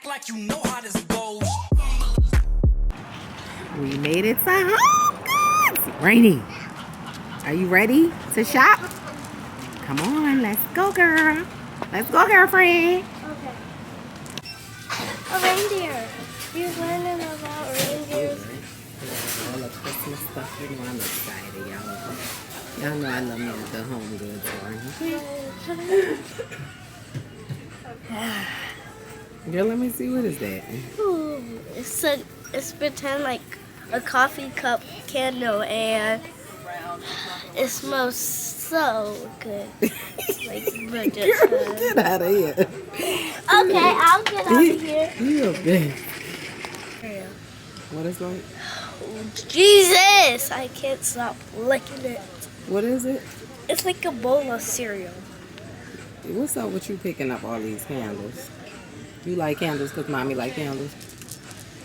Act like you know how this goes. We made it to home, guys. Rainy, are you ready to shop? Come on, let's go, girl. Let's go, girlfriend. Okay. A reindeer. You're learning about reindeers. All the Christmas stuff, you know I'm excited, y'all. Y'all know I love me a good home goods store. Girl, let me see, what is that? Ooh, it's pretend like a coffee cup candle, and it smells so good. Like, but just, Girl, get out of here. okay, I'll get out of here. You okay? What is it? Jesus, I can't stop licking it. What is it? It's like a bowl of cereal. What's up with you picking up all these candles? You like candles because mommy like candles?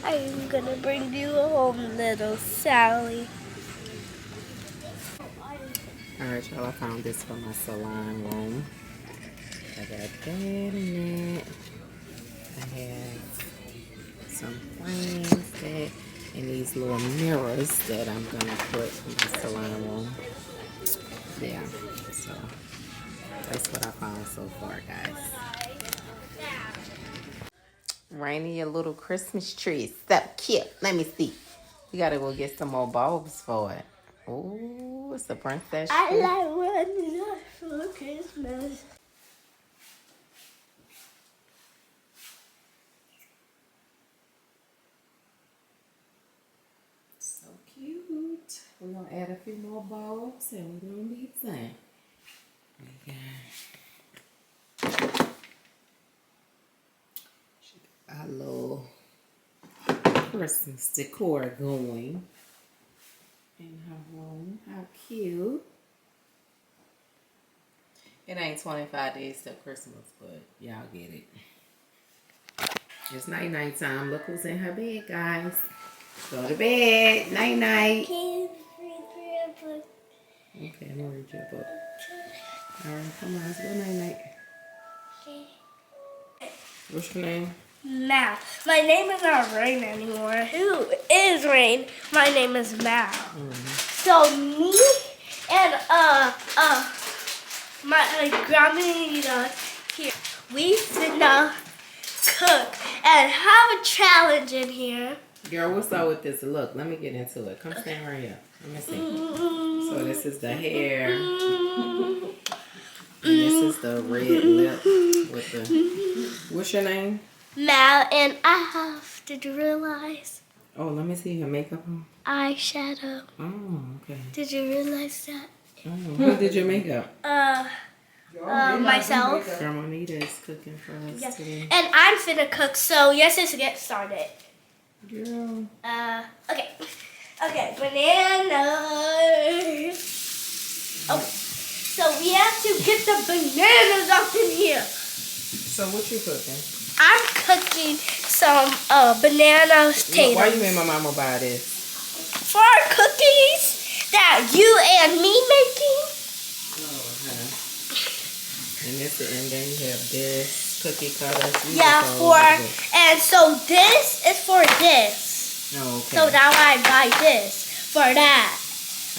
I'm gonna bring you home, little Sally. Alright, y'all, I found this for my salon room. I got that in it. I have some frames that, and these little mirrors that I'm gonna put in my salon room. Yeah, so that's what I found so far, guys. Rainy, your little Christmas tree is so cute. Let me see. We gotta go get some more bulbs for it. Ooh, it's a princess tree. I like running up for Christmas. So cute. We're gonna add a few more bulbs and we're gonna need some. We got our little Christmas decor going in her room. How cute. It ain't 25 days till Christmas, but y'all get it. It's night-night time. Look who's in her bed, guys. Go to bed. Night-night. Can you read a book? Okay, I'm gonna read your book. Alright, come on, let's go night-night. Okay. What's your name? Mal. My name is not Rain anymore. Who is Rain? My name is Mal. So me and my grandma here, we finna cook and have a challenge in here. Girl, what's up with this? Look, let me get into it. Come stand right here. Let me see. So this is the hair. And this is the red lip with the... What's your name? Mal, and I have, did you realize? Oh, let me see your makeup on. Eyeshadow. Oh, okay. Did you realize that? Oh, who did your makeup? Myself. Grandma Nita is cooking for us Yes. today. And I'm finna cook, so yes, let's get started. Girl. Okay. Okay, bananas. Oh, so we have to get the bananas up in here. So what you cooking? I'm cooking some banana potatoes. Why you made my mama buy this? For our cookies that you and me making. Oh, okay. And then you have this cookie cutter. Yeah, and so this is for this. Oh, okay. So now I buy this for that.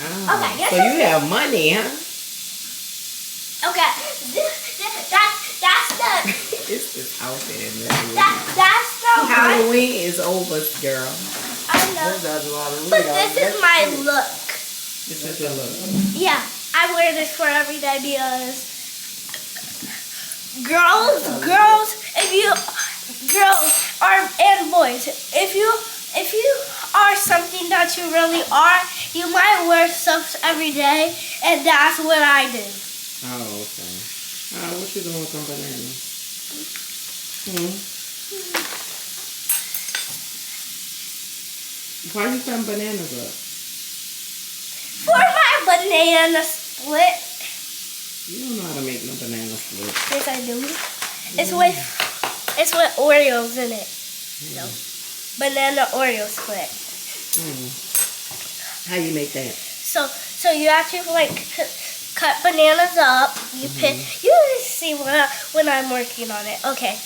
Oh, Okay, so you have money, huh? Okay, that's the It's this outfit in this that's the Halloween is over, girl. I know. But this is my look. This is your look. Yeah, I wear this for every day because girls, and boys, if you are something that you really are, you might wear stuff every day, and that's what I do. Oh, okay. What you doing with some bananas? Why you cutting bananas up? For my banana split. You don't know how to make no banana split. Yes, I do. It's with Oreos in it. No. Banana Oreo split. How you make that? So you have to like cut bananas up. You pick. You see when I'm working on it. Okay.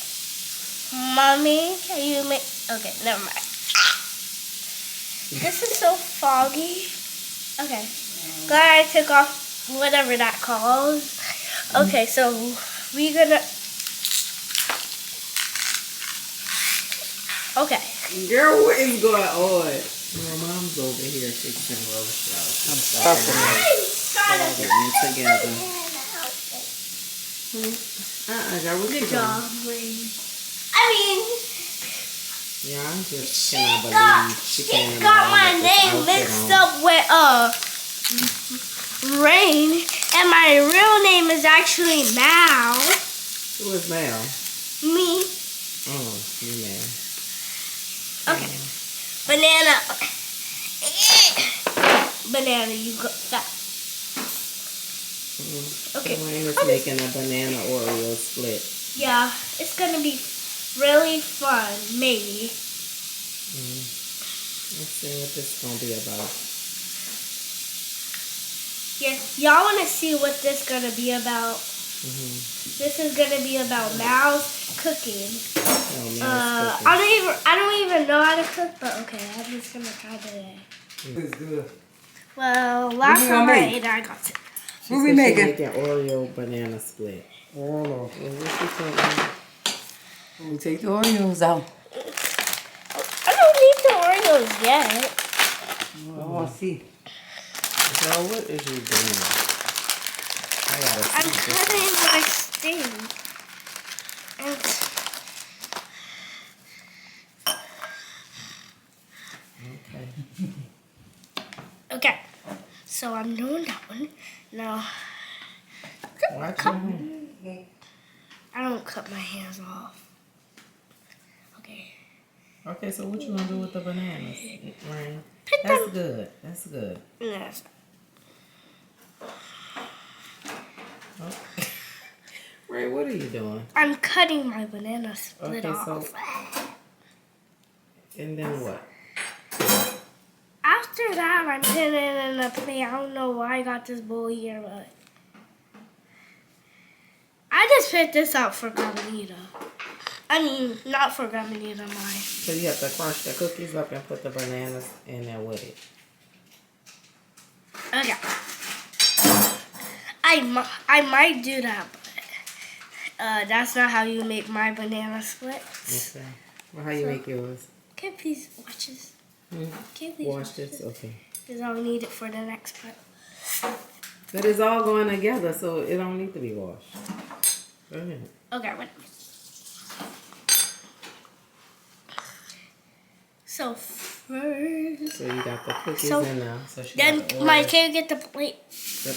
Mommy, can you make... Okay, never mind. This is so foggy. Okay. Glad I took off whatever that calls. Okay, so we're gonna... Okay. Girl, what is going on? My mom's over here fixing roast roast. I'm trying to together. Girl, what Good you job, doing? Rain. I mean, Yeah, I just cannot believe she she got my name mixed up with Rain, and my real name is actually Mal. Who is Mal? Me. Oh, you Mal. Okay. Banana. Banana, you got that. Okay. Wayne is making a banana Oreo split. Yeah, it's gonna be really fun, maybe. Let's see what this is gonna be about. Yeah, y'all wanna see what this gonna be about? This is gonna be about Mal's cooking. Oh, I don't even know how to cook, but okay, I'm just gonna try today. It's good. Well, last time I ate, I got it. What we making? Making Oreo banana split. Hold on. What you think? We take the Oreos out. I don't need the Oreos yet. I want to see. So what is you doing? I gotta see I'm this. cutting my sting. And okay, so I'm doing that one. Now, Watch your hand. I don't cut my hands off. Okay. Okay, so what you gonna do with the bananas? Rain? Put That's them. good. That's good. Yes. Oh. Ray, what are you doing? I'm cutting my banana split Okay, off. so and then what? After that, I'm putting it in a plate. I don't know why I got this bowl here, but I just picked this out for Grandma. I mean, not for Grandma, mine. So you have to crush the cookies up and put the bananas in there with it. Okay. I might do that, but that's not how you make my banana splits. Okay. Well, how you make yours? Can you please watch this? Can you please Wash this? Okay. Because I'll need it for the next part. But it's all going together, so it don't need to be washed. Go ahead. Okay, wait. So first, So you got the cookies So, in there. So she then got the my Oreos. can you get the plate?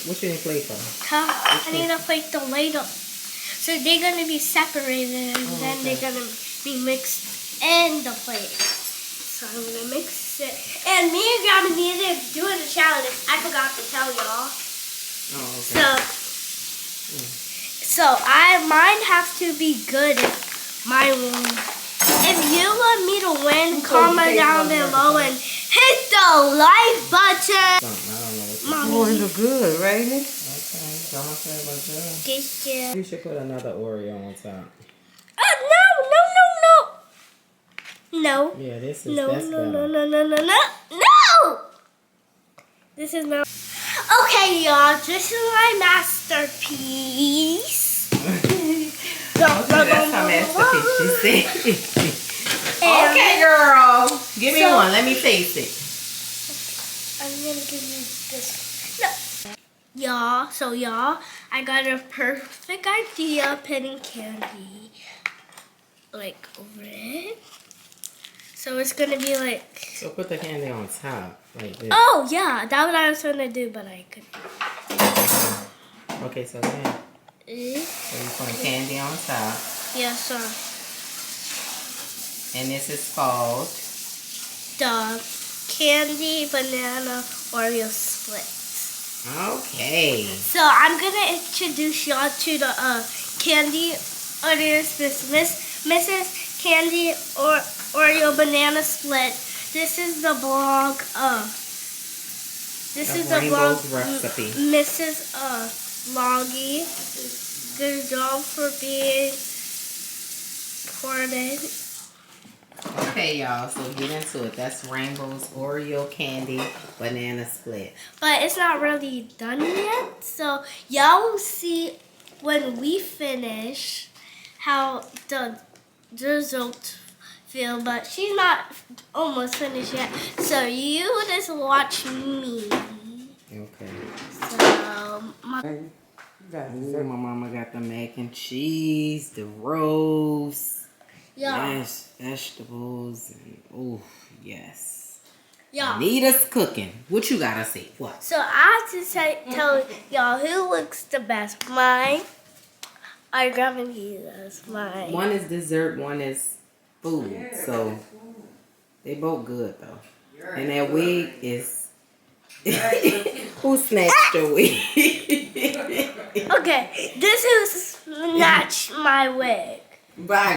What you need plate for? Huh? I need a plate to lay up. So they're gonna be separated, and then they're gonna be mixed in the plate. So I'm gonna mix it. And me and Grandma needed doing the challenge. I forgot to tell y'all. Oh, okay. So mine have to be good if mine won't. If you want me to win, comment down below and hit the like button. I don't know what Mommy. Oh, it look good, right? Okay, Grandma said it was good. This year. You should put another Oreo on top. No. Yeah, this is No, that's no, better. no, no, no, no, no, no. This is not. Okay, y'all. This is my masterpiece. That's her masterpiece, she said. And Okay, girl. Give me So- one. Let me taste it. I'm gonna give you this. No. Y'all, I got a perfect idea putting candy like over it. So it's gonna be like. So put the candy on top, like this. Oh yeah, that's what I was gonna do, but I couldn't. Okay, so then. So you put candy on top. Yeah, so And this is called. the candy banana Oreo split. Okay. So I'm gonna introduce y'all to the candy Oreo Mrs. Candy Oreo banana split. This is the blog this is the blog Reignbeaux's recipe. Mrs. Loggy. Good job for being pour it in. Okay, y'all, so get into it. That's Reignbeau's Oreo candy banana split. But it's not really done yet, so y'all will see when we finish how the result feel. But she's not almost finished yet, so you just watch me. Okay. So Ooh, my mama got the mac and cheese, the roast, mashed vegetables, and oh yes. Nita's cooking. What you gotta say? What? So I have to tell y'all who looks the best. Mine or Grandma Nita's? Mine. One is dessert, one is food. So they both good though. And that wig is who snatched your wig? Okay, this is snatch my wig. Bye.